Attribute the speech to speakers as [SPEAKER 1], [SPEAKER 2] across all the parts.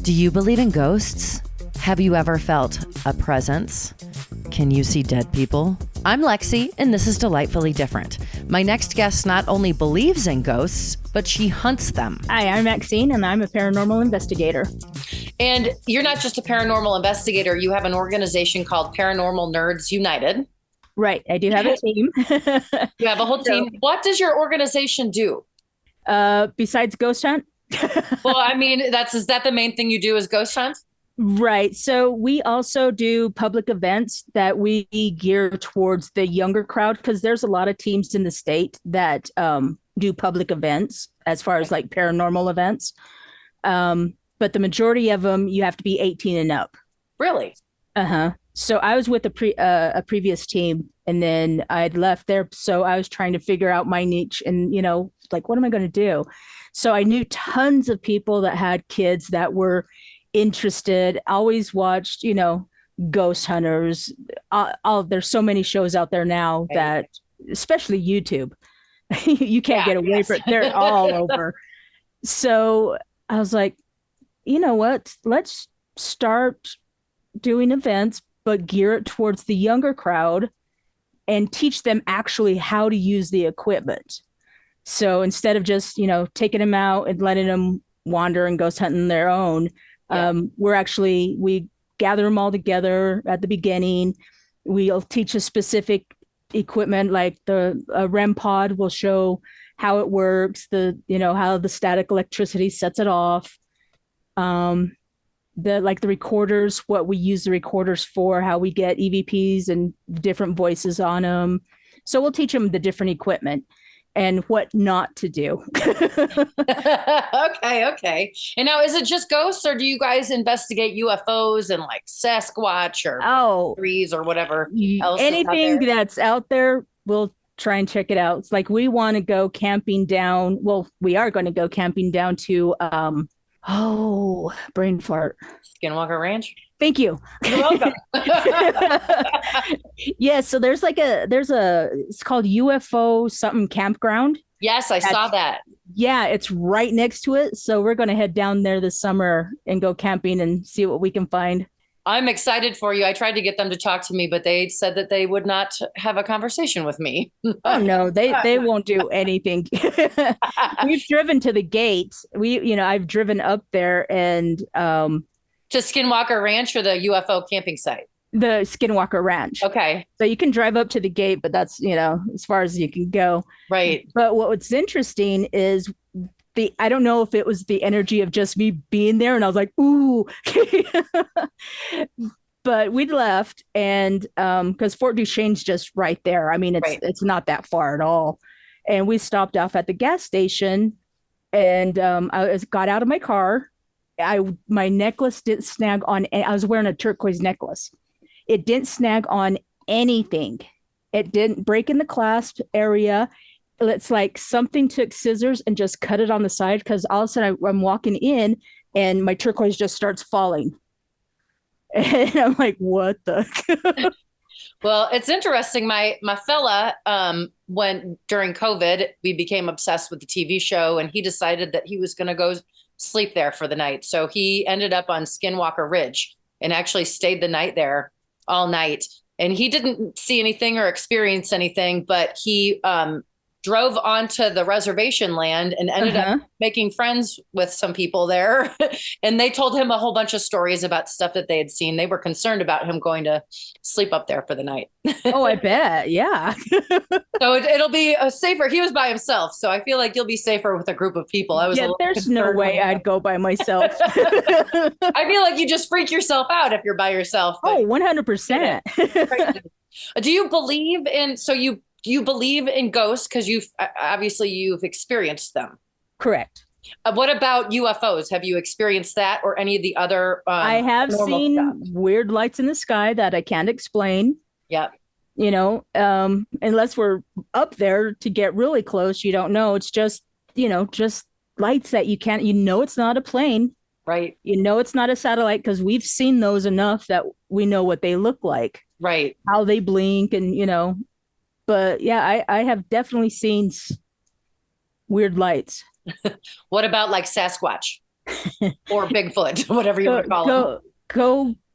[SPEAKER 1] Do you believe in ghosts? Have you ever felt a presence? Can you see dead people? I'm Lexi, and this is Delightfully Different. My next guest not only believes in ghosts, but she hunts them.
[SPEAKER 2] Hi, I'm Maxine, and I'm a paranormal investigator.
[SPEAKER 3] And you're not just a paranormal investigator. You have an organization called Paranormal Nerds United.
[SPEAKER 2] Right. I do have a team.
[SPEAKER 3] You have a whole team. What does your organization do?
[SPEAKER 2] Besides ghost hunt?
[SPEAKER 3] Well, I mean, is that the main thing you do is ghost hunt?
[SPEAKER 2] Right. So we also do public events that we gear towards the younger crowd, because there's a lot of teams in the state that do public events as far as like paranormal events. But the majority of them, you have to be 18 and up.
[SPEAKER 3] Really?
[SPEAKER 2] Uh-huh. So I was with a previous team, and then I'd left there. So I was trying to figure out my niche and, like, what am I going to do? So I knew tons of people that had kids that were interested, always watched, ghost hunters. There's so many shows out there now that, especially YouTube, you can't get away from it. They're all over. So I was like, you know what? Let's start doing events, but gear it towards the younger crowd and teach them actually how to use the equipment. So instead of just, taking them out and letting them wander and ghost hunting their own, we gather them all together at the beginning. We'll teach a specific equipment, like the REM pod will show how it works, how the static electricity sets it off. The recorders, what we use the recorders for, how we get EVPs and different voices on them. So we'll teach them the different equipment and what not to do.
[SPEAKER 3] Okay. And now, is it just ghosts, or do you guys investigate UFOs and like Sasquatch or trees or whatever else?
[SPEAKER 2] Anything that's out there, we'll try and check it out. It's like we want to go camping down. Well, we are going to go camping down to brain fart.
[SPEAKER 3] Skinwalker Ranch.
[SPEAKER 2] Thank you.
[SPEAKER 3] You're welcome.
[SPEAKER 2] Yeah, so it's called UFO something campground.
[SPEAKER 3] Yes, I saw that.
[SPEAKER 2] Yeah, it's right next to it. So we're going to head down there this summer and go camping and see what we can find.
[SPEAKER 3] I'm excited for you. I tried to get them to talk to me, but they said that they would not have a conversation with me.
[SPEAKER 2] Oh no, they won't do anything. We've driven to the gate. I've driven up there and
[SPEAKER 3] to Skinwalker Ranch or the UFO camping site?
[SPEAKER 2] The Skinwalker Ranch.
[SPEAKER 3] Okay.
[SPEAKER 2] So you can drive up to the gate, but that's, as far as you can go.
[SPEAKER 3] Right.
[SPEAKER 2] But what's interesting is I don't know if it was the energy of just me being there, and I was like, ooh. But we left, and because Fort Duchesne's just right there. I mean, it's not that far at all. And we stopped off at the gas station, and I got out of my car. My necklace didn't snag on. I was wearing a turquoise necklace. It didn't snag on anything. It didn't break in the clasp area. It's like something took scissors and just cut it on the side, because all of a sudden I'm walking in and my turquoise just starts falling. And I'm like, what the?
[SPEAKER 3] Well, it's interesting. My fella, when during COVID, we became obsessed with the TV show, and he decided that he was going to go sleep there for the night. So he ended up on Skinwalker Ridge and actually stayed the night there all night. And he didn't see anything or experience anything, but he drove onto the reservation land and ended up making friends with some people there. And they told him a whole bunch of stories about stuff that they had seen. They were concerned about him going to sleep up there for the night.
[SPEAKER 2] Oh, I bet. Yeah.
[SPEAKER 3] So it'll be safer. He was by himself. So I feel like you'll be safer with a group of people.
[SPEAKER 2] There's no way I'd go by myself.
[SPEAKER 3] I feel like you just freak yourself out if you're by yourself.
[SPEAKER 2] But, 100%.
[SPEAKER 3] Do you believe in, you believe in ghosts because you've experienced them?
[SPEAKER 2] Correct.
[SPEAKER 3] What about UFOs? Have you experienced that or any of the other?
[SPEAKER 2] I have seen
[SPEAKER 3] stuff?
[SPEAKER 2] Weird lights in the sky that I can't explain.
[SPEAKER 3] Yeah.
[SPEAKER 2] Unless we're up there to get really close, you don't know. It's just, just lights that you can't, it's not a plane.
[SPEAKER 3] Right.
[SPEAKER 2] It's not a satellite, because we've seen those enough that we know what they look like.
[SPEAKER 3] Right.
[SPEAKER 2] How they blink and, but yeah, I have definitely seen weird lights.
[SPEAKER 3] What about like Sasquatch? or Bigfoot, whatever you want to call them.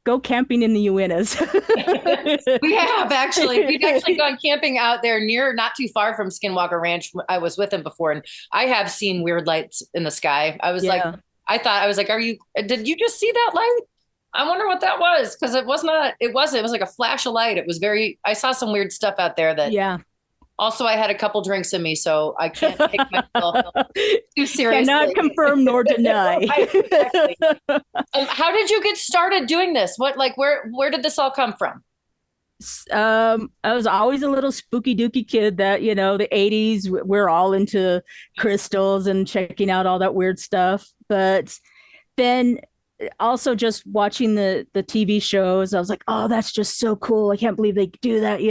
[SPEAKER 2] Go camping in the Uintas.
[SPEAKER 3] We've actually gone camping out there not too far from Skinwalker Ranch. I was with him before, and I have seen weird lights in the sky. I was like, did you just see that light? I wonder what that was. Cause it was like a flash of light. I saw some weird stuff out there that also I had a couple drinks in me, so I can't take myself too seriously.
[SPEAKER 2] Cannot confirm nor deny.
[SPEAKER 3] Right, exactly. How did you get started doing this? Where did this all come from?
[SPEAKER 2] I was always a little spooky dooky kid that, the 80s, we're all into crystals and checking out all that weird stuff. But then also just watching the TV shows, I was like, oh, that's just so cool. I can't believe they do that.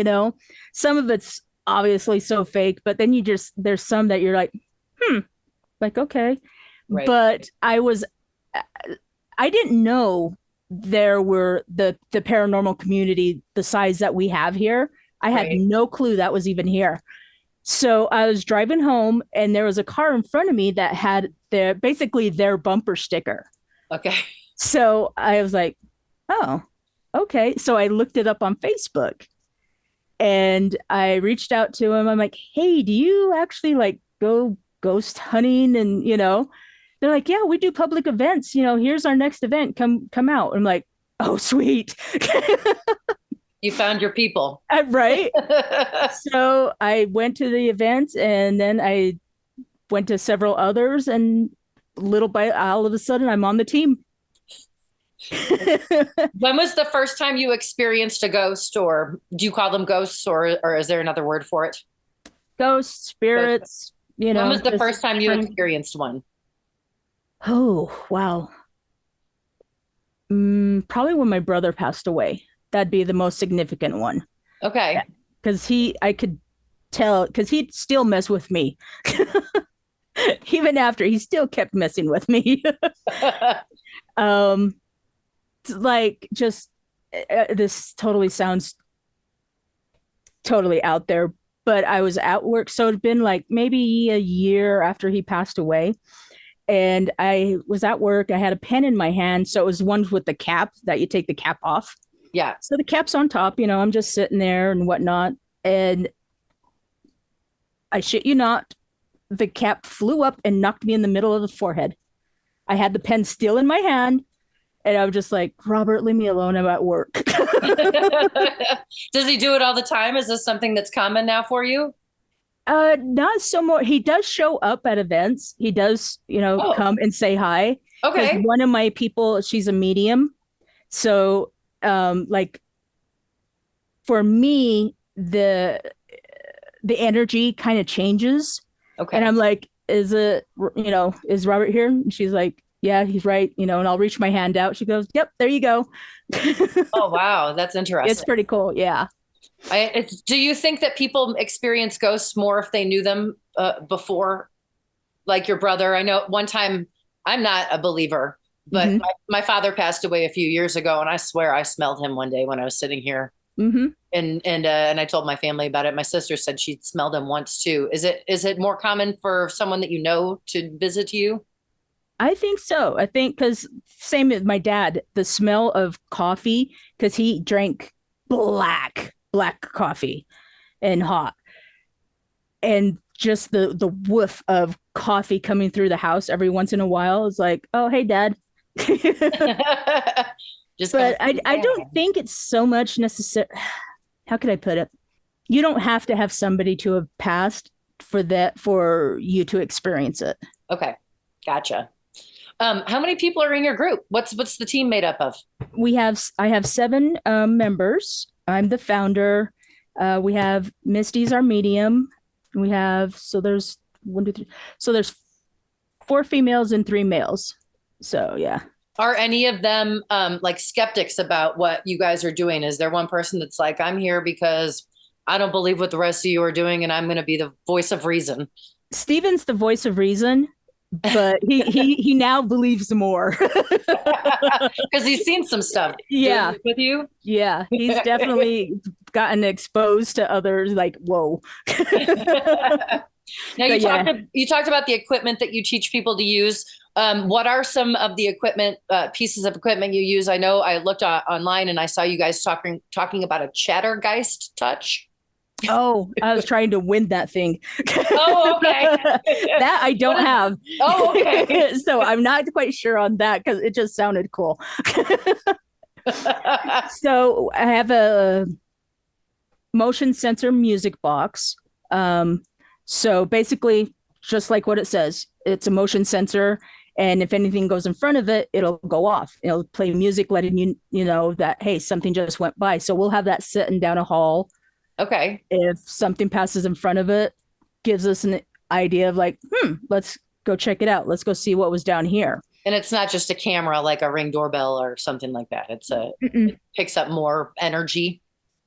[SPEAKER 2] Some of it's obviously so fake, but then there's some that you're like, okay. Right. But I didn't know there were the paranormal community the size that we have here. I had no clue that was even here. So I was driving home and there was a car in front of me that had basically their bumper sticker.
[SPEAKER 3] Okay.
[SPEAKER 2] So I was like, oh, okay. So I looked it up on Facebook and I reached out to him. I'm like, hey, do you actually go ghost hunting? And, they're like, yeah, we do public events. Here's our next event. Come out. I'm like, oh, sweet.
[SPEAKER 3] You found your people.
[SPEAKER 2] Right. So I went to the event and then I went to several others, and all of a sudden I'm on the team.
[SPEAKER 3] When was the first time you experienced a ghost, or do you call them ghosts, or is there another word for it?
[SPEAKER 2] Ghosts, spirits,
[SPEAKER 3] When was the first time you experienced one?
[SPEAKER 2] Oh, wow. Probably when my brother passed away. That'd be the most significant one.
[SPEAKER 3] Okay.
[SPEAKER 2] Because I could tell, because he'd still mess with me. Even after, he still kept messing with me. This totally sounds totally out there, but I was at work. So it'd been maybe a year after he passed away. And I was at work. I had a pen in my hand. So it was one with the cap that you take the cap off.
[SPEAKER 3] Yeah.
[SPEAKER 2] So the cap's on top, I'm just sitting there and whatnot. And I shit you not, the cap flew up and knocked me in the middle of the forehead. I had the pen still in my hand. And I was just like, Robert, leave me alone. I'm at work.
[SPEAKER 3] Does he do it all the time? Is this something that's common now for you?
[SPEAKER 2] Not so much. He does show up at events. He does, come and say hi.
[SPEAKER 3] Okay.
[SPEAKER 2] One of my people, she's a medium. So, for me, the energy kind of changes.
[SPEAKER 3] Okay.
[SPEAKER 2] And I'm like, is Robert here? And she's like, yeah, he's right. And I'll reach my hand out. She goes, yep, there you go.
[SPEAKER 3] Oh, wow. That's interesting.
[SPEAKER 2] It's pretty cool. Yeah.
[SPEAKER 3] Do you think that people experience ghosts more if they knew them before? Like your brother? I know one time, I'm not a believer, but my father passed away a few years ago, and I swear I smelled him one day when I was sitting here. Mm-hmm. And I told my family about it. My sister said she smelled him once too. Is it more common for someone that you know to visit you?
[SPEAKER 2] I think so. I think because same with my dad, the smell of coffee, because he drank black coffee and hot, and just the whiff of coffee coming through the house every once in a while is like, oh, hey, Dad. But I don't think it's so much necessary. How could I put it? You don't have to have somebody to have passed for you to experience it.
[SPEAKER 3] Okay. Gotcha. How many people are in your group? What's the team made up of?
[SPEAKER 2] I have 7 members. I'm the founder. We have Misty's our medium. There's 1, 2, 3. So there's 4 females and 3 males. So yeah.
[SPEAKER 3] Are any of them skeptics about what you guys are doing? Is there one person that's like, I'm here because I don't believe what the rest of you are doing, and I'm going to be the voice of reason?
[SPEAKER 2] Steven's the voice of reason, but he now believes more
[SPEAKER 3] because he's seen some stuff.
[SPEAKER 2] Yeah,
[SPEAKER 3] with you.
[SPEAKER 2] Yeah, he's definitely gotten exposed to others. Like, whoa.
[SPEAKER 3] Now you talked about the equipment that you teach people to use. What are some of the equipment, pieces of equipment you use? I know I looked online and I saw you guys talking about a Chattergeist touch.
[SPEAKER 2] Oh, I was trying to win that thing.
[SPEAKER 3] Oh, okay.
[SPEAKER 2] That I don't have.
[SPEAKER 3] Oh, okay.
[SPEAKER 2] So I'm not quite sure on that because it just sounded cool. So I have a motion sensor music box. So basically, just like what it says, it's a motion sensor. And if anything goes in front of it, it'll go off. It'll play music, letting you know that, hey, something just went by. So we'll have that sitting down a hall.
[SPEAKER 3] Okay.
[SPEAKER 2] If something passes in front of it, gives us an idea of like, let's go check it out. Let's go see what was down here.
[SPEAKER 3] And it's not just a camera like a Ring doorbell or something like that. It picks up more energy.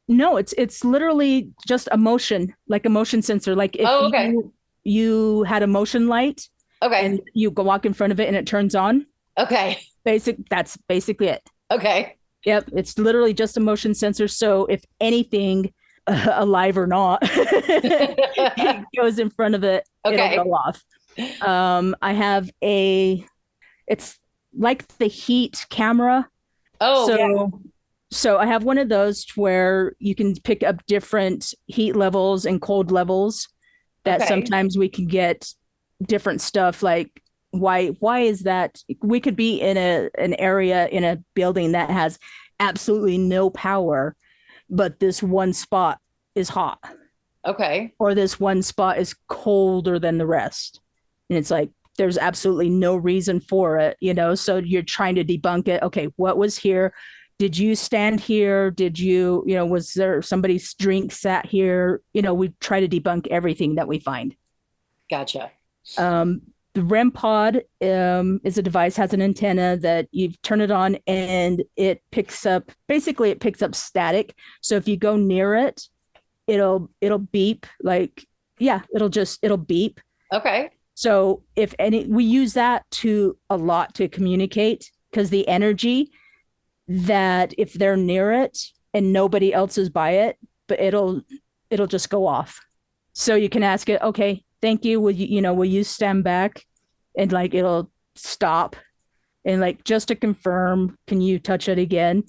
[SPEAKER 2] No, it's literally just a motion, like a motion sensor. Like if you had a motion light, and you go walk in front of it and it turns on.
[SPEAKER 3] Okay.
[SPEAKER 2] That's basically it.
[SPEAKER 3] Okay.
[SPEAKER 2] Yep. It's literally just a motion sensor. So if anything, alive or not, it goes in front of it, it'll go off. I have it's like the heat camera. So I have one of those where you can pick up different heat levels and cold levels that sometimes we can get different stuff. Like why is that? We could be in an area in a building that has absolutely no power, but this one spot is hot.
[SPEAKER 3] Okay.
[SPEAKER 2] Or this one spot is colder than the rest. And it's like, there's absolutely no reason for it, So you're trying to debunk it. Okay, what was here? Did you stand here? Did you, was there somebody's drink sat here? We try to debunk everything that we find.
[SPEAKER 3] Gotcha.
[SPEAKER 2] The REM pod is a device, has an antenna that you turn it on and it picks up static. So if you go near it, it'll beep it'll beep.
[SPEAKER 3] Okay.
[SPEAKER 2] So we use that a lot to communicate, because the energy that if they're near it and nobody else is by it, but it'll just go off. So you can ask it, okay, thank you. Will you stand back? And like, it'll stop. And like, just to confirm, can you touch it again?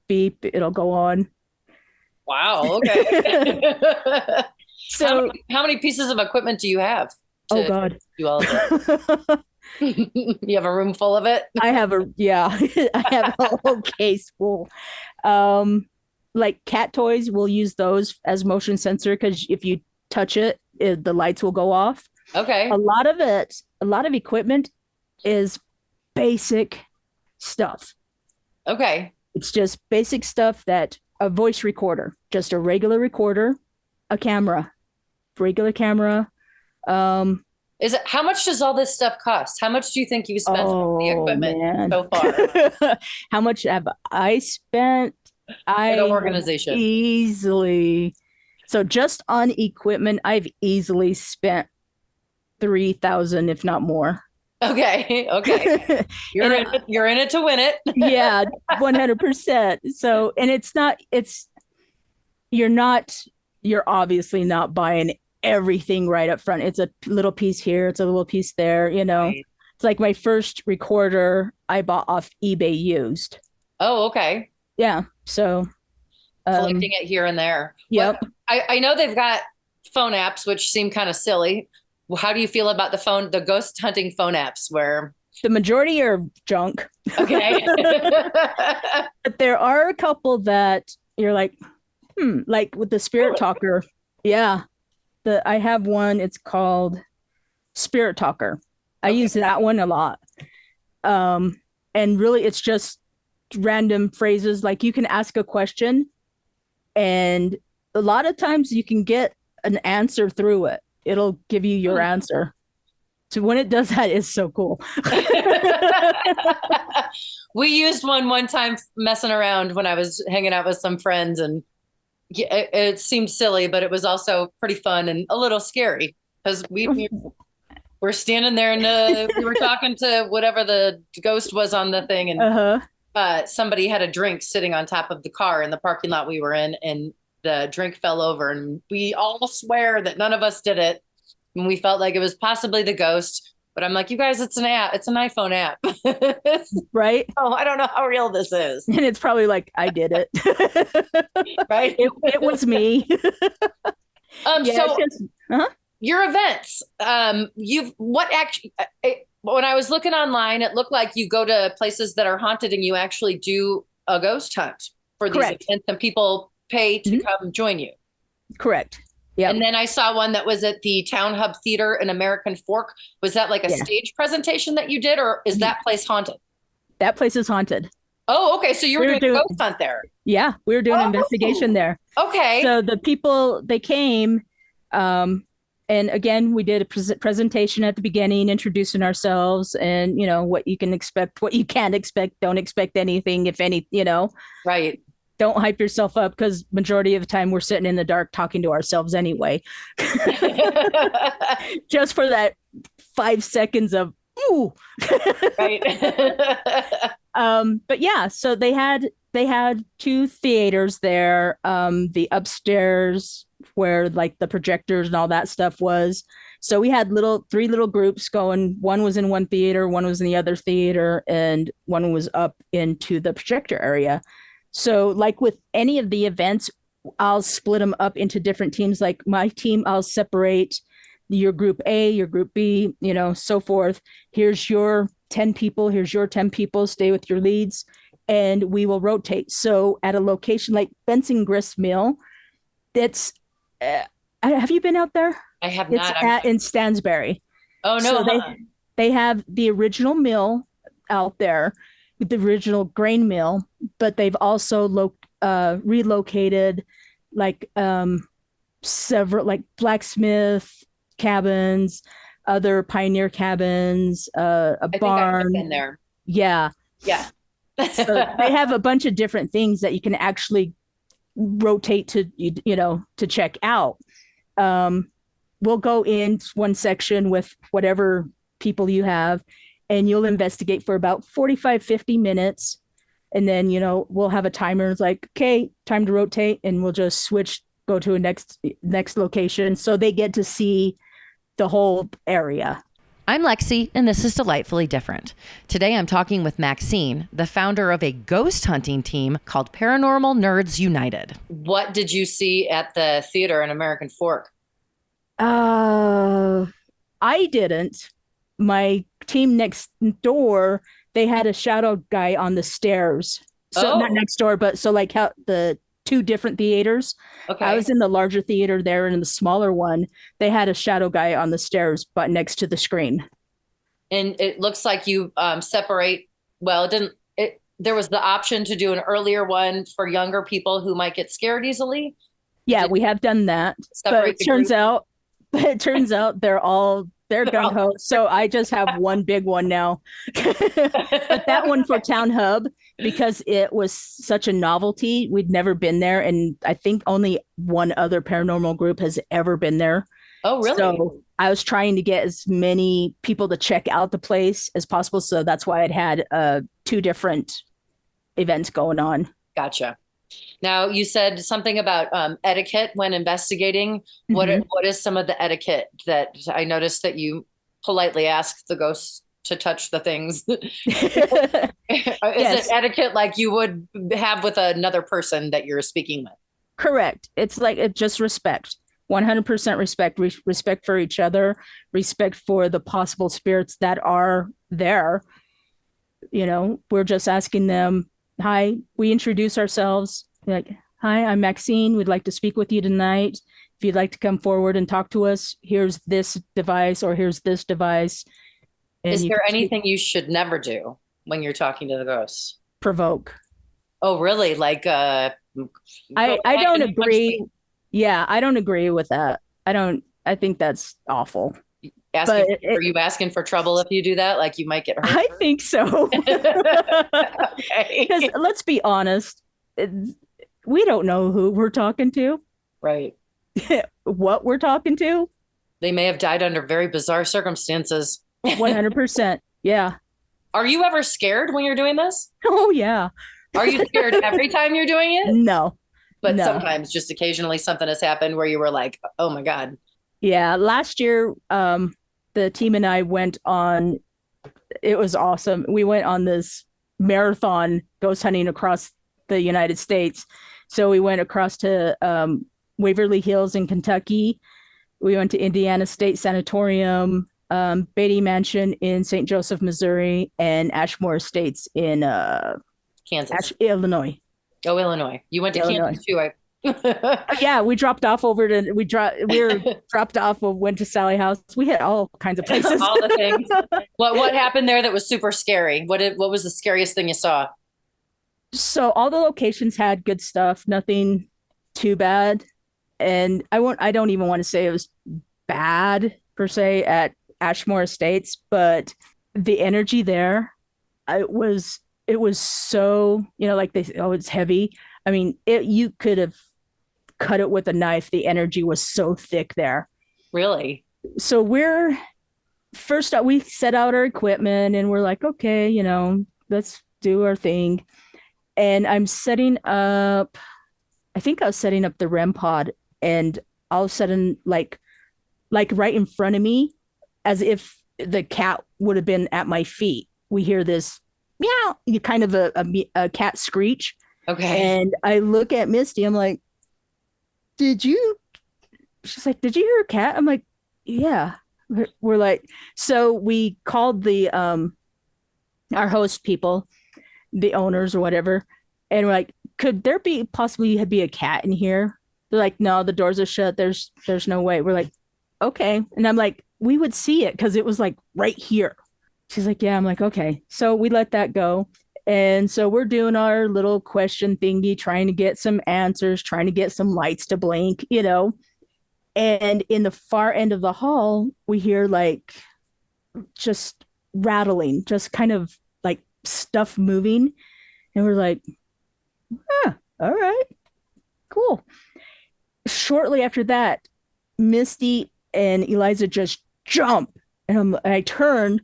[SPEAKER 2] Beep, it'll go on.
[SPEAKER 3] Wow. Okay.
[SPEAKER 2] So
[SPEAKER 3] how many pieces of equipment do you have?
[SPEAKER 2] Oh God.
[SPEAKER 3] Do all of it? You have a room full of it?
[SPEAKER 2] I have I have a whole case full. Like cat toys, we'll use those as motion sensor, because if you touch it, the lights will go off.
[SPEAKER 3] Okay.
[SPEAKER 2] A lot of equipment is basic stuff.
[SPEAKER 3] Okay.
[SPEAKER 2] It's just basic stuff, that a voice recorder, just a regular recorder, a camera, regular camera.
[SPEAKER 3] How much does all this stuff cost? How much do you think you spent on the equipment so far?
[SPEAKER 2] How much have I spent?
[SPEAKER 3] Organization.
[SPEAKER 2] Easily. So just on equipment, I've easily spent $3,000, if not more.
[SPEAKER 3] Okay. Okay. You're in it to win it.
[SPEAKER 2] Yeah, 100%. So, and you're obviously not buying everything right up front. It's a little piece here, it's a little piece there, Right. It's like my first recorder I bought off eBay used.
[SPEAKER 3] Oh, okay.
[SPEAKER 2] Yeah. So
[SPEAKER 3] collecting it here and there.
[SPEAKER 2] Yep.
[SPEAKER 3] I know they've got phone apps, which seem kind of silly. How do you feel about the ghost hunting phone apps, where
[SPEAKER 2] the majority are junk?
[SPEAKER 3] Okay.
[SPEAKER 2] But there are a couple that you're like, like with the Spirit Talker. Yeah. I have one, it's called Spirit Talker. I use that one a lot. And really it's just random phrases. Like you can ask a question and a lot of times you can get an answer through it. It'll give you your answer. So when it does that, it's so cool.
[SPEAKER 3] We used one time messing around when I was hanging out with some friends, and it seemed silly, but it was also pretty fun and a little scary, because we were standing there and we were talking to whatever the ghost was on the thing, and somebody had a drink sitting on top of the car in the parking lot we were in, and the drink fell over, and we all swear that none of us did it. And we felt like it was possibly the ghost. But I'm like, you guys, it's an app. It's an iPhone app.
[SPEAKER 2] Right.
[SPEAKER 3] Oh, I don't know how real this is.
[SPEAKER 2] And it's probably like, I did it.
[SPEAKER 3] Right.
[SPEAKER 2] It was me. Yeah,
[SPEAKER 3] So
[SPEAKER 2] it's just,
[SPEAKER 3] your events, when I was looking online, it looked like you go to places that are haunted and you actually do a ghost hunt for these
[SPEAKER 2] Correct.
[SPEAKER 3] events and people pay to come join you.
[SPEAKER 2] Correct. Yeah.
[SPEAKER 3] And then I saw one that was at the Town Hub Theater in American Fork. Was that like a stage presentation that you did, or is that place haunted?
[SPEAKER 2] That place is haunted.
[SPEAKER 3] Oh, okay. So you were doing a ghost hunt there.
[SPEAKER 2] Yeah, we were doing an investigation there.
[SPEAKER 3] Okay.
[SPEAKER 2] So the people, they came, and again, we did a presentation at the beginning, introducing ourselves and, you know, what you can expect, what you can't expect. Don't expect anything, if any, you know.
[SPEAKER 3] Right.
[SPEAKER 2] Don't hype yourself up, because majority of the time we're sitting in the dark talking to ourselves anyway. Just for that 5 seconds of, ooh.
[SPEAKER 3] Right.
[SPEAKER 2] But yeah, so they had 2 theaters there. The upstairs where like the projectors and all that stuff was. So we had 3 little groups going. One was in one theater, one was in the other theater, and one was up into the projector area. So like with any of the events, I'll split them up into different teams. Like my team, I'll separate your group A, your group B, you know, so forth. Here's your 10 people. Here's your 10 people. Stay with your leads, and we will rotate. So at a location like Benson Grist Mill, that's, have you been out there?
[SPEAKER 3] I have
[SPEAKER 2] It's
[SPEAKER 3] not.
[SPEAKER 2] in Stansbury.
[SPEAKER 3] Oh, no.
[SPEAKER 2] So they have the original mill out there, the original grain mill, but they've also relocated like several like blacksmith cabins, other pioneer cabins, a barn.
[SPEAKER 3] I've been there.
[SPEAKER 2] Yeah.
[SPEAKER 3] Yeah.
[SPEAKER 2] So they have a bunch of different things that you can actually rotate to, you know, to check out. We'll go in one section with whatever people you have, and you'll investigate for about 45-50 minutes. And then, you know, we'll have a timer. It's like, okay, time to rotate, and we'll just switch, go to a next location. So they get to see the whole area.
[SPEAKER 1] I'm Lexi, and this is Delightfully Different. Today I'm talking with Maxine, the founder of a ghost hunting team called Paranormal Nerds United.
[SPEAKER 3] What did you see at the theater in American Fork?
[SPEAKER 2] I didn't. My team next door, they had a shadow guy on the stairs. So not next door, but so like how the 2 different theaters.
[SPEAKER 3] Okay.
[SPEAKER 2] I was in the larger theater there, and in the smaller one, they had a shadow guy on the stairs, but next to the screen.
[SPEAKER 3] And it looks like you separate. Well, there was the option to do an earlier one for younger people who might get scared easily.
[SPEAKER 2] Yeah, we have done that. But it turns out they're gung ho. So I just have one big one now. But that one for Town Hub, because it was such a novelty, we'd never been there, and I think only one other paranormal group has ever been there.
[SPEAKER 3] Oh, really?
[SPEAKER 2] So I was trying to get as many people to check out the place as possible. So that's why I'd had 2 different events going on.
[SPEAKER 3] Gotcha. Now, you said something about etiquette when investigating. What is some of the etiquette that I noticed that you politely asked the ghosts to touch the things? Is it etiquette like you would have with another person that you're speaking with?
[SPEAKER 2] Correct. It's like just respect. 100% respect. Respect for each other. Respect for the possible spirits that are there. You know, we're just asking them, hi, we introduce ourselves. Like, hi, I'm Maxine. We'd like to speak with you tonight. If you'd like to come forward and talk to us, here's this device or here's this device. And
[SPEAKER 3] is there anything you should never do when you're talking to the ghosts?
[SPEAKER 2] Provoke.
[SPEAKER 3] Oh, really? Like,
[SPEAKER 2] I don't agree. Yeah, I don't agree with that. I think that's awful.
[SPEAKER 3] Are you asking for trouble if you do that? Like you might get hurt?
[SPEAKER 2] I think so.
[SPEAKER 3] Okay.
[SPEAKER 2] Because let's be honest, we don't know who we're talking to.
[SPEAKER 3] Right.
[SPEAKER 2] What we're talking to.
[SPEAKER 3] They may have died under very bizarre circumstances.
[SPEAKER 2] 100%. Yeah.
[SPEAKER 3] Are you ever scared when you're doing this?
[SPEAKER 2] Oh, yeah.
[SPEAKER 3] Are you scared every time you're doing it?
[SPEAKER 2] No.
[SPEAKER 3] But sometimes just occasionally something has happened where you were like, oh my God.
[SPEAKER 2] Yeah. Last year, the team and I went on, it was awesome. We went on this marathon ghost hunting across the United States. So we went across to Waverly Hills in Kentucky. We went to Indiana State Sanatorium, Beatty Mansion in St. Joseph, Missouri, and Ashmore Estates in
[SPEAKER 3] Kansas.
[SPEAKER 2] Illinois.
[SPEAKER 3] Oh, Illinois. You went to
[SPEAKER 2] Illinois.
[SPEAKER 3] Kansas too.
[SPEAKER 2] Yeah, we dropped off over to we were dropped off of went to Sally House. We hit all kinds of places.
[SPEAKER 3] All the things. What happened there that was super scary? What was the scariest thing you saw?
[SPEAKER 2] So all the locations had good stuff, nothing too bad. And I don't even want to say it was bad per se at Ashmore Estates, but the energy there, it was so, like they say, oh, it's heavy. I mean, you could have cut it with a knife. The energy was so thick there.
[SPEAKER 3] Really?
[SPEAKER 2] So first up, we set out our equipment and we're like, okay, let's do our thing. And I'm setting up, I think I was setting up the REM pod, and all of a sudden, like right in front of me, as if the cat would have been at my feet, we hear this meow, kind of a cat screech.
[SPEAKER 3] Okay.
[SPEAKER 2] And I look at Misty, I'm like, she's like, did you hear a cat? I'm like, yeah. We're like, so we called our host people, the owners or whatever, and we're like, could there possibly be a cat in here? They're like, no, the doors are shut. There's no way. We're like, okay. And I'm like, we would see it because it was like right here. She's like, yeah. I'm like, okay. So we let that go. And so we're doing our little question thingy, trying to get some answers, trying to get some lights to blink, And in the far end of the hall, we hear like just rattling, just kind of like stuff moving. And we're like, all right, cool. Shortly after that, Misty and Eliza just jump. And I turned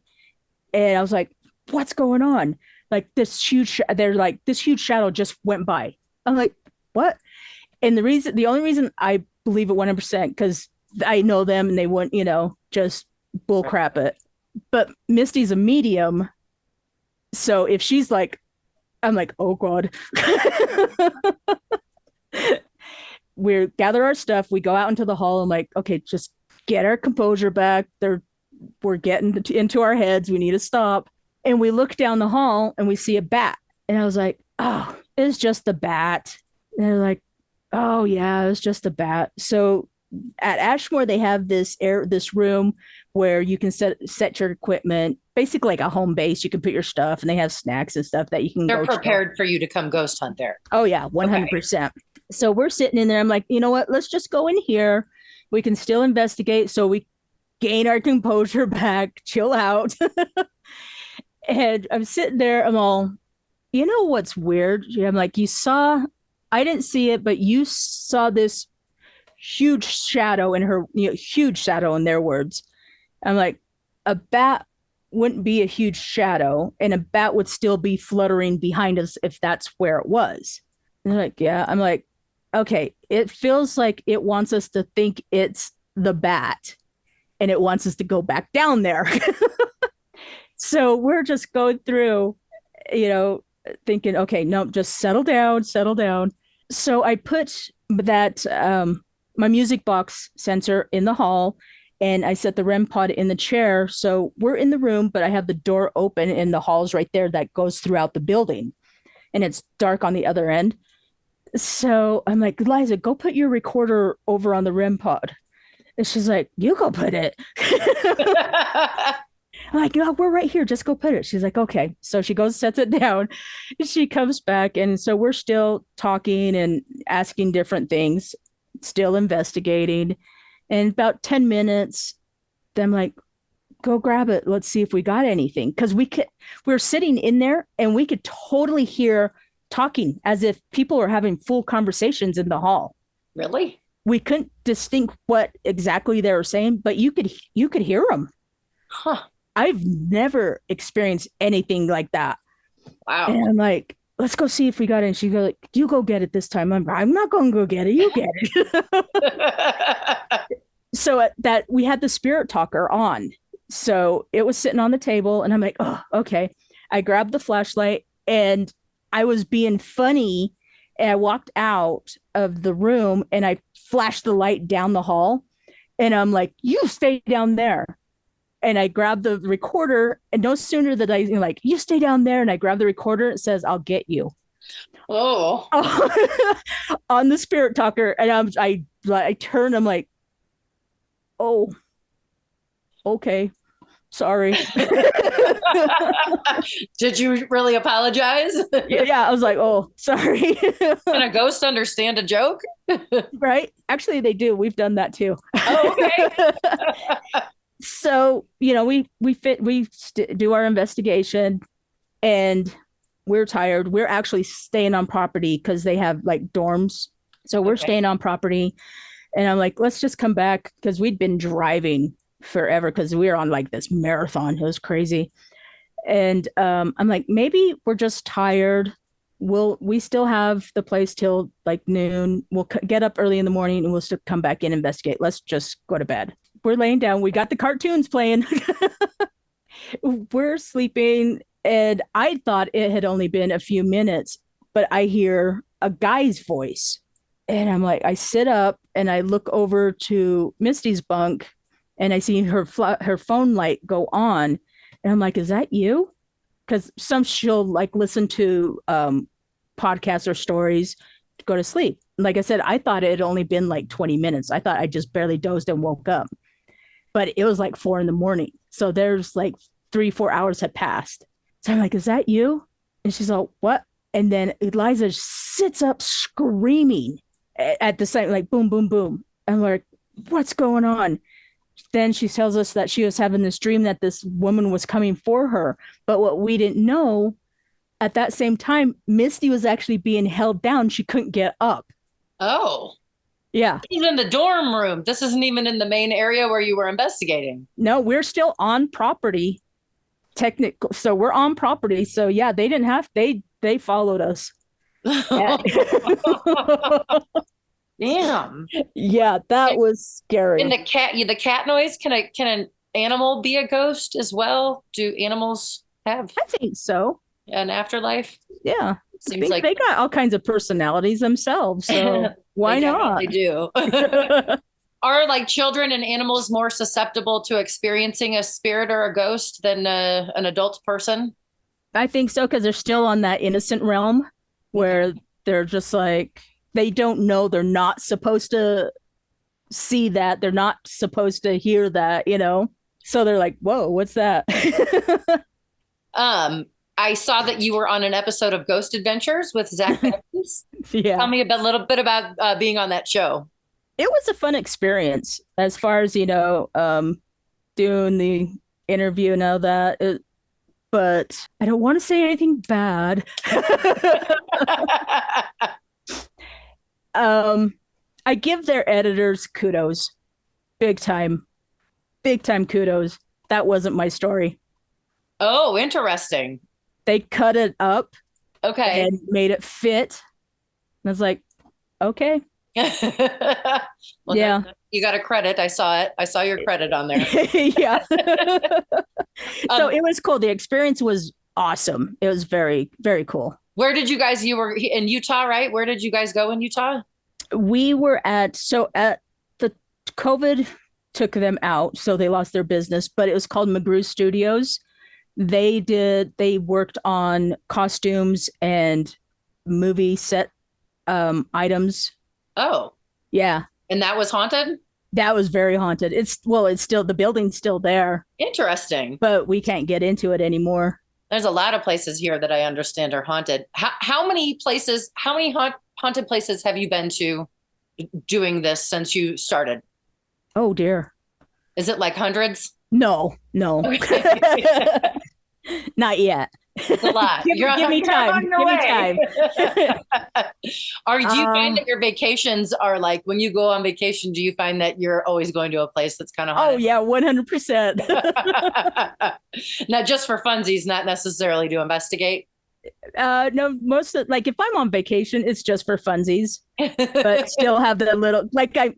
[SPEAKER 2] and I was like, what's going on? Like this huge shadow just went by. I'm like, what? And the only reason I believe it 100%, because I know them and they wouldn't, just bull crap it. But Misty's a medium. So if she's like, I'm like, oh God. We gather our stuff. We go out into the hall. I'm like, okay, just get our composure back. We're getting into our heads. We need to stop. And we look down the hall and we see a bat. And I was like, oh, it's just a bat. And they're like, oh yeah, it was just a bat. So at Ashmore, they have this room where you can set your equipment, basically like a home base. You can put your stuff, and they have snacks and stuff that you can.
[SPEAKER 3] They're prepared for you to come ghost hunt there.
[SPEAKER 2] Oh yeah, 100%. Okay. So we're sitting in there. I'm like, you know what? Let's just go in here. We can still investigate. So we gain our composure back, chill out. And I'm sitting there. I'm all, you know what's weird? I'm like, I didn't see it, but you saw this huge shadow in her, huge shadow in their words. I'm like, a bat wouldn't be a huge shadow, and a bat would still be fluttering behind us if that's where it was. And they're like, yeah. I'm like, okay, it feels like it wants us to think it's the bat, and it wants us to go back down there. So we're just going through, thinking, okay, no, just settle down. So I put that my music box sensor in the hall, and I set the REM pod in the chair. So we're in the room, but I have the door open, and the hall's right there that goes throughout the building, and it's dark on the other end. So I'm like, Eliza, go put your recorder over on the REM pod. And she's like, you go put it. I'm like, no, we're right here. Just go put it. She's like, okay. So she goes, sets it down. She comes back. And so we're still talking and asking different things, still investigating. And about 10 minutes, I'm like, go grab it. Let's see if we got anything. Because we're sitting in there and we could totally hear talking as if people are having full conversations in the hall.
[SPEAKER 3] Really?
[SPEAKER 2] We couldn't distinguish what exactly they were saying, but you could hear them.
[SPEAKER 3] Huh.
[SPEAKER 2] I've never experienced anything like that.
[SPEAKER 3] Wow.
[SPEAKER 2] And I'm like, let's go see if we got it. And she goes, like, you go get it this time. I'm not going to go get it. You get it. So that we had the spirit talker on, So it was sitting on the table and I'm like, oh, okay. I grabbed the flashlight and I was being funny. And I walked out of the room and I flashed the light down the hall. And I'm like, you stay down there. And I grabbed the recorder. And no sooner that like, you stay down there. And I grabbed the recorder. It says, I'll get you.
[SPEAKER 3] Oh.
[SPEAKER 2] On the spirit talker. And I turned, I'm like, oh, okay. Sorry.
[SPEAKER 3] Did you really apologize?
[SPEAKER 2] Yeah, I was like, oh, sorry.
[SPEAKER 3] Can a ghost understand a joke?
[SPEAKER 2] Right? Actually, they do. We've done that too.
[SPEAKER 3] Oh, okay.
[SPEAKER 2] So, we do our investigation and we're tired. We're actually staying on property because they have like dorms. So we're staying on property. And I'm like, let's just come back because we'd been driving forever because we were on like this marathon. It was crazy. And I'm like, maybe we're just tired. We still have the place till like noon. We'll get up early in the morning and we'll still come back in and investigate. Let's just go to bed. We're laying down. We got the cartoons playing. We're sleeping. And I thought it had only been a few minutes, but I hear a guy's voice. And I'm like, I sit up and I look over to Misty's bunk and I see her phone light go on. And I'm like, is that you? Because she'll like listen to podcasts or stories to go to sleep. Like I said, I thought it had only been like 20 minutes. I thought I just barely dozed and woke up. But it was like 4 a.m. So there's like 3-4 hours had passed. So I'm like, is that you? And she's like, what? And then Eliza sits up screaming at the same, like boom, boom, boom. And we're like, what's going on? Then she tells us that she was having this dream that this woman was coming for her. But what we didn't know, at that same time, Misty was actually being held down. She couldn't get up.
[SPEAKER 3] Oh.
[SPEAKER 2] Yeah.
[SPEAKER 3] Even in the dorm room. This isn't even in the main area where you were investigating.
[SPEAKER 2] No, we're still on property. Technical. So we're on property. So yeah, they didn't have, they followed us.
[SPEAKER 3] Damn.
[SPEAKER 2] Yeah, that was scary.
[SPEAKER 3] And the cat noise, can an animal be a ghost as well? Do animals have
[SPEAKER 2] I think so.
[SPEAKER 3] an afterlife?
[SPEAKER 2] Yeah.
[SPEAKER 3] Seems like
[SPEAKER 2] they got all kinds of personalities themselves. So why not?
[SPEAKER 3] They do. Are like children and animals more susceptible to experiencing a spirit or a ghost than an adult person?
[SPEAKER 2] I think so, because they're still on that innocent realm where they're just like, they don't know, they're not supposed to see that. They're not supposed to hear that, So they're like, whoa, what's that?
[SPEAKER 3] I saw that you were on an episode of Ghost Adventures with Zach Evans.
[SPEAKER 2] Yeah.
[SPEAKER 3] Tell me a little bit about being on that show.
[SPEAKER 2] It was a fun experience as far as, doing the interview and all that. But I don't want to say anything bad. I give their editors kudos. Big time kudos. That wasn't my story.
[SPEAKER 3] Oh, interesting.
[SPEAKER 2] They cut it up.
[SPEAKER 3] Okay.
[SPEAKER 2] And made it fit. And I was like, okay.
[SPEAKER 3] Well,
[SPEAKER 2] yeah.
[SPEAKER 3] You got a credit. I saw it. I saw your credit on there.
[SPEAKER 2] Yeah. So it was cool. The experience was awesome. It was very, very cool.
[SPEAKER 3] Where did you were in Utah, right? Where did you guys go in Utah?
[SPEAKER 2] We were at the COVID took them out, so they lost their business, but it was called McGrew Studios. They worked on costumes and movie set items.
[SPEAKER 3] Oh.
[SPEAKER 2] Yeah.
[SPEAKER 3] And that was haunted?
[SPEAKER 2] That was very haunted. It's still, the building's still there.
[SPEAKER 3] Interesting.
[SPEAKER 2] But we can't get into it anymore.
[SPEAKER 3] There's a lot of places here that I understand are haunted. How many haunted places have you been to doing this since you started?
[SPEAKER 2] Oh dear.
[SPEAKER 3] Is it like hundreds?
[SPEAKER 2] No. Okay. Not yet.
[SPEAKER 3] It's a lot.
[SPEAKER 2] Give me time. Give me time.
[SPEAKER 3] Do you find that your vacations are like, when you go on vacation, do you find that you're always going to a place that's kind of haunted?
[SPEAKER 2] Oh yeah, 100%.
[SPEAKER 3] Not just for funsies, not necessarily to investigate.
[SPEAKER 2] No, like if I'm on vacation, it's just for funsies, but still have the little, like I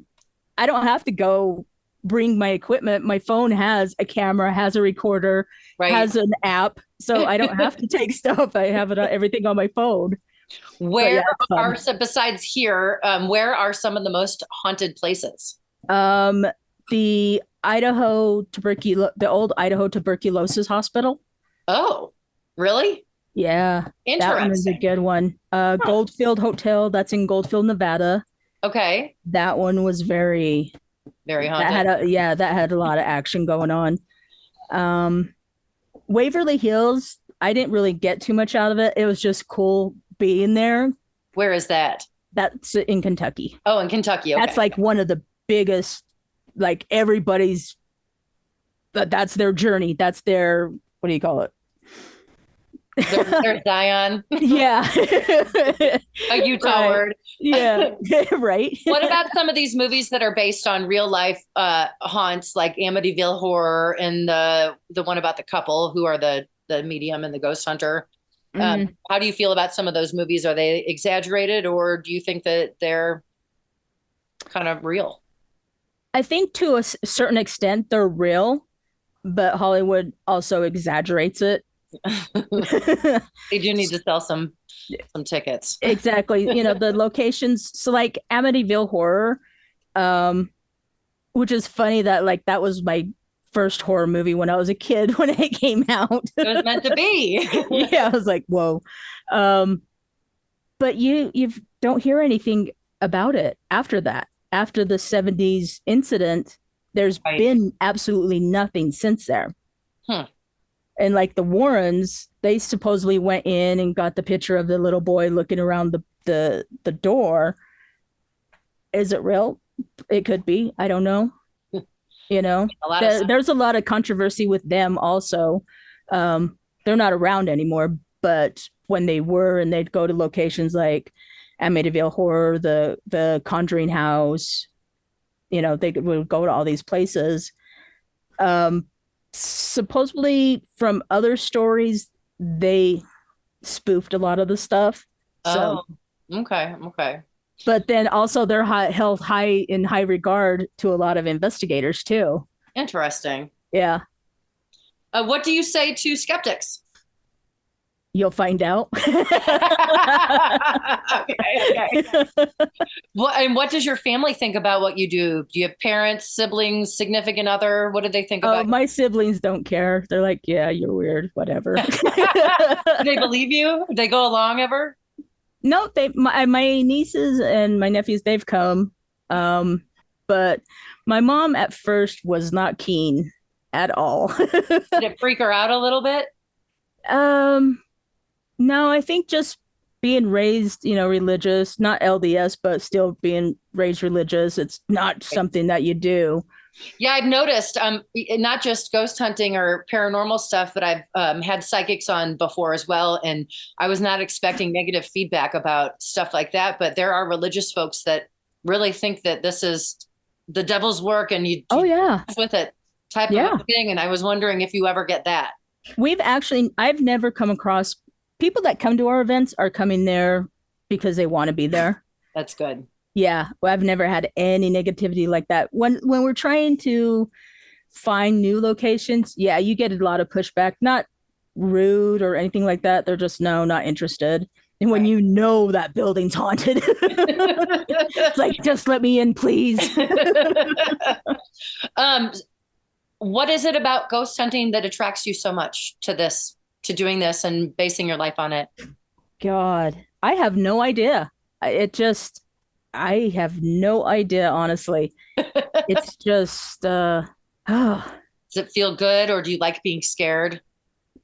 [SPEAKER 2] don't have to go bring my equipment. My phone has a camera, has a recorder,
[SPEAKER 3] Right.
[SPEAKER 2] has an app, so I don't have to take stuff. I have everything on my phone.
[SPEAKER 3] Where
[SPEAKER 2] it's fun.
[SPEAKER 3] are, so besides here, where are some of the most haunted places?
[SPEAKER 2] The the old Idaho tuberculosis hospital.
[SPEAKER 3] Oh, really?
[SPEAKER 2] Yeah, that one is a
[SPEAKER 3] Interesting.
[SPEAKER 2] good one. Goldfield Hotel, that's in Goldfield, Nevada.
[SPEAKER 3] Okay.
[SPEAKER 2] That one was very
[SPEAKER 3] Very
[SPEAKER 2] that
[SPEAKER 3] haunted.
[SPEAKER 2] that had a lot of action going on. Waverly Hills, I didn't really get too much out of it. It was just cool being there.
[SPEAKER 3] Where is that?
[SPEAKER 2] That's in Kentucky.
[SPEAKER 3] Oh, in Kentucky. Okay.
[SPEAKER 2] That's like one of the biggest, like everybody's, that's their journey. That's their, what do you call it?
[SPEAKER 3] There's Zion.
[SPEAKER 2] Yeah.
[SPEAKER 3] A Utah
[SPEAKER 2] Right.
[SPEAKER 3] word.
[SPEAKER 2] Yeah. Right.
[SPEAKER 3] What about some of these movies that are based on real life haunts, like Amityville Horror and the one about the couple who are the medium and the ghost hunter? How do you feel about some of those movies? Are they exaggerated, or do you think that they're kind of real?
[SPEAKER 2] I think to a certain extent they're real, but Hollywood also exaggerates it.
[SPEAKER 3] They do need to sell some tickets.
[SPEAKER 2] Exactly. The locations. So like Amityville Horror, which is funny that like that was my first horror movie when I was a kid when it came out.
[SPEAKER 3] It was meant to be.
[SPEAKER 2] Yeah, I was like, whoa. But you don't hear anything about it after that. After the 70s incident, there's
[SPEAKER 3] Right.
[SPEAKER 2] been absolutely nothing since there. And like the Warrens, they supposedly went in and got the picture of the little boy looking around the door. Is it real? It could be. I don't know. There's a lot of controversy with them also. They're not around anymore, but when they were, and they'd go to locations like Amityville Horror, the Conjuring House, they would go to all these places. Supposedly from other stories, they spoofed a lot of the stuff. So,
[SPEAKER 3] Okay.
[SPEAKER 2] but then also they're held high in high regard to a lot of investigators too.
[SPEAKER 3] Interesting.
[SPEAKER 2] Yeah.
[SPEAKER 3] What do you say to skeptics?
[SPEAKER 2] You'll find out.
[SPEAKER 3] Okay. What does your family think about what you do? Do you have parents, siblings, significant other? What do they think about
[SPEAKER 2] my siblings don't care. They're like, yeah, you're weird, whatever.
[SPEAKER 3] Do they believe you? Do they go along ever?
[SPEAKER 2] No, my nieces and my nephews, they've come. But my mom at first was not keen at all.
[SPEAKER 3] Did it freak her out a little bit?
[SPEAKER 2] No, I think just being raised, religious, not LDS, but still being raised religious. It's not something that you do.
[SPEAKER 3] Yeah, I've noticed, not just ghost hunting or paranormal stuff, but I've had psychics on before as well. And I was not expecting negative feedback about stuff like that. But there are religious folks that really think that this is the devil's work and you mess with it type of thing. And I was wondering if you ever get that.
[SPEAKER 2] I've never come across people that come to our events are coming there because they want to be there.
[SPEAKER 3] That's good.
[SPEAKER 2] Yeah, well, I've never had any negativity like that. When we're trying to find new locations, yeah, you get a lot of pushback. Not rude or anything like that. They're just not interested. And when that building's haunted, it's like, just let me in, please.
[SPEAKER 3] What is it about ghost hunting that attracts you so much to doing this and basing your life on it?
[SPEAKER 2] God, I have no idea. I have no idea, honestly. It's just,
[SPEAKER 3] Does it feel good, or do you like being scared?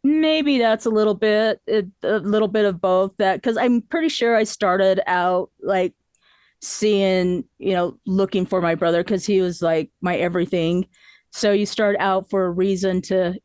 [SPEAKER 2] Maybe that's a little bit of both. That, because I'm pretty sure I started out like seeing, looking for my brother because he was like my everything. So you start out for a reason to,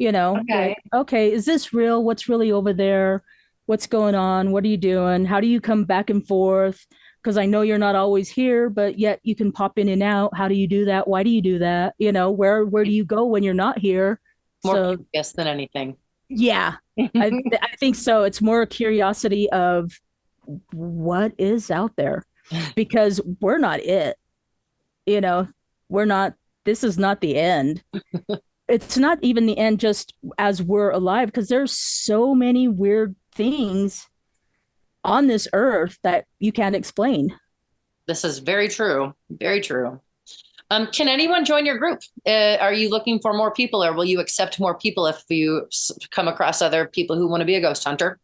[SPEAKER 2] okay, is this real? What's really over there? What's going on? What are you doing? How do you come back and forth? Because I know you're not always here, but yet you can pop in and out. How do you do that? Why do you do that? Where do you go when you're not here?
[SPEAKER 3] More curious than anything.
[SPEAKER 2] Yeah, I think so. It's more curiosity of what is out there, because we're not it. We're not this is not the end. It's not even the end just as we're alive, because there's so many weird things on this earth that you can't explain.
[SPEAKER 3] This is very true. Very true. Can anyone join your group? Are you looking for more people, or will you accept more people if you come across other people who want to be a ghost hunter?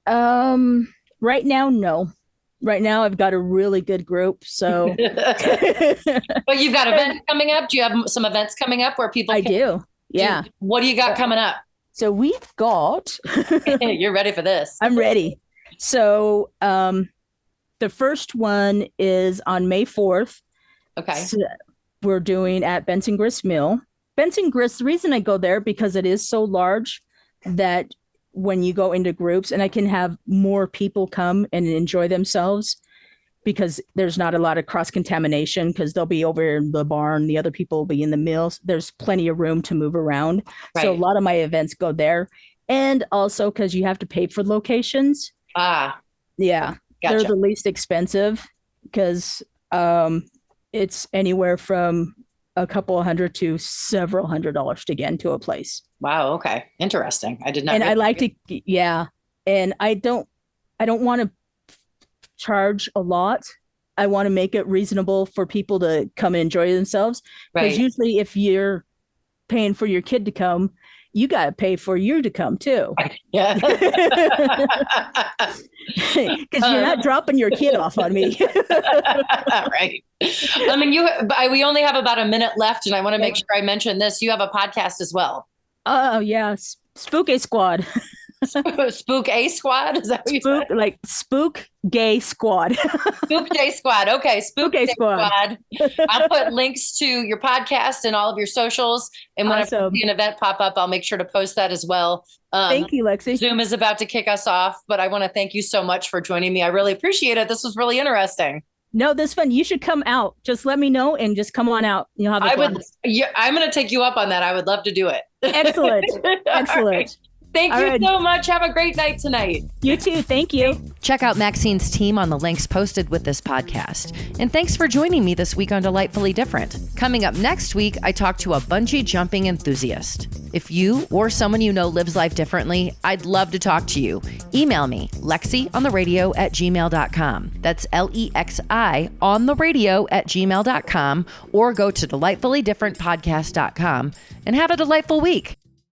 [SPEAKER 2] Right now, no. Right now, I've got a really good group. So,
[SPEAKER 3] but you've got events coming up. Do you have some events coming up where people?
[SPEAKER 2] I do. Yeah.
[SPEAKER 3] What do you got coming up?
[SPEAKER 2] So we've got.
[SPEAKER 3] You're ready for this.
[SPEAKER 2] I'm ready. So, the first one is on May 4th.
[SPEAKER 3] Okay.
[SPEAKER 2] So we're doing at Benson Grist Mill. Benson Grist, the reason I go there because it is so large that when you go into groups, and I can have more people come and enjoy themselves because there's not a lot of cross-contamination, because they'll be over in the barn, the other people will be in the mills. There's plenty of room to move around. Right. So a lot of my events go there. And also because you have to pay for locations. Yeah.
[SPEAKER 3] Gotcha.
[SPEAKER 2] They're the least expensive because it's anywhere from a couple $100 to several $100s to get into a place.
[SPEAKER 3] Wow. Okay. Interesting. I did not.
[SPEAKER 2] And I like to, yeah. And I don't want to charge a lot. I want to make it reasonable for people to come and enjoy themselves. Because usually if you're paying for your kid to come, you got to pay for you to come too.
[SPEAKER 3] Yeah.
[SPEAKER 2] Because you're not dropping your kid off on me.
[SPEAKER 3] Right. I mean, we only have about a minute left, and I want to make sure I mention this. You have a podcast as well.
[SPEAKER 2] Oh, yeah. Spooky Squad.
[SPEAKER 3] Spook A Squad? Is that what you said?
[SPEAKER 2] Like Spook Gay Squad.
[SPEAKER 3] Spook Day Squad. Okay.
[SPEAKER 2] Spook Gay Squad.
[SPEAKER 3] I'll put links to your podcast and all of your socials. And when I see an event pop up, I'll make sure to post that as well.
[SPEAKER 2] Thank you, Lexi.
[SPEAKER 3] Zoom is about to kick us off, but I want to thank you so much for joining me. I really appreciate it. This was really interesting.
[SPEAKER 2] No, this is fun. You should come out. Just let me know and just come on out. You'll have fun.
[SPEAKER 3] I'm going to take you up on that. I would love to do it.
[SPEAKER 2] Excellent. Excellent.
[SPEAKER 3] Thank you so much. Have a great night tonight.
[SPEAKER 2] You too. Thank you.
[SPEAKER 1] Check out Maxine's team on the links posted with this podcast. And thanks for joining me this week on Delightfully Different. Coming up next week, I talk to a bungee jumping enthusiast. If you or someone you know lives life differently, I'd love to talk to you. Email me, lexiontheradio@gmail.com. That's LEXI ontheradio@gmail.com, or go to delightfullydifferentpodcast.com and have a delightful week.